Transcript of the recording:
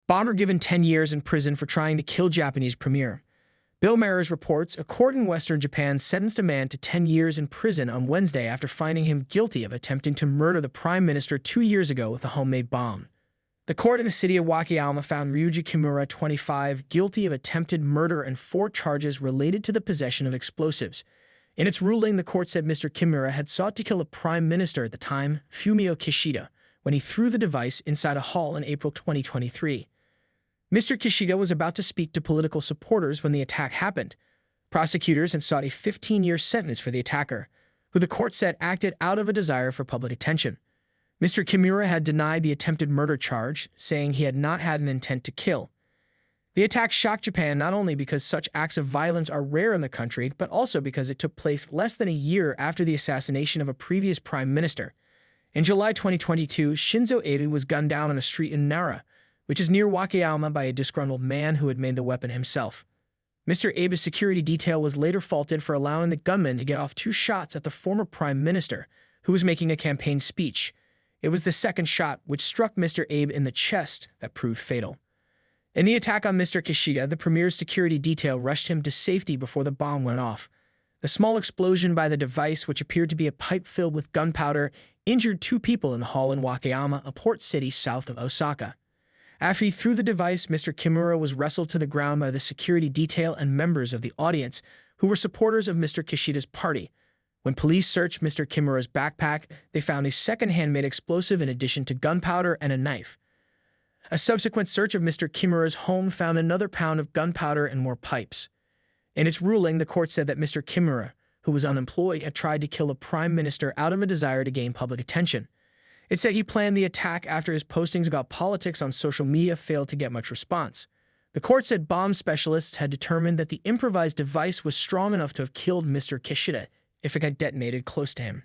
Bomber given 10 years in prison for trying to kill Japanese premier. Bill Maher's reports a court in western Japan sentenced a man to 10 years in prison on Wednesday after finding him guilty of attempting to murder the prime minister 2 years ago with a homemade bomb. The court in the city of Wakayama found Ryuji Kimura, 25, guilty of attempted murder and 4 charges related to the possession of explosives. In its ruling, the court said Mr. Kimura had sought to kill a prime minister at the time, Fumio Kishida, when he threw the device inside a hall in April 2023. Mr. Kishida was about to speak to political supporters when the attack happened. Prosecutors had sought a 15-year sentence for the attacker, who the court said acted out of a desire for public attention. Mr. Kimura had denied the attempted murder charge, saying he had not had an intent to kill. The attack shocked Japan not only because such acts of violence are rare in the country, but also because it took place less than a year after the assassination of a previous prime minister. In July 2022, Shinzo Abe was gunned down on a street in Nara, which is near Wakayama, by a disgruntled man who had made the weapon himself. Mr. Abe's security detail was later faulted for allowing the gunman to get off 2 shots at the former prime minister, who was making a campaign speech. It was the second shot, which struck Mr. Abe in the chest, that proved fatal. In the attack on Mr. Kishida, the premier's security detail rushed him to safety before the bomb went off. The small explosion by the device, which appeared to be a pipe filled with gunpowder, injured 2 people in the hall in Wakayama, a port city south of Osaka. After he threw the device, Mr. Kimura was wrestled to the ground by the security detail and members of the audience, who were supporters of Mr. Kishida's party. When police searched Mr. Kimura's backpack, they found a second handmade explosive in addition to gunpowder and a knife. A subsequent search of Mr. Kimura's home found another pound of gunpowder and more pipes. In its ruling, the court said that Mr. Kimura, who was unemployed, had tried to kill a prime minister out of a desire to gain public attention. It said he planned the attack after his postings about politics on social media failed to get much response. The court said bomb specialists had determined that the improvised device was strong enough to have killed Mr. Kishida if it had detonated close to him.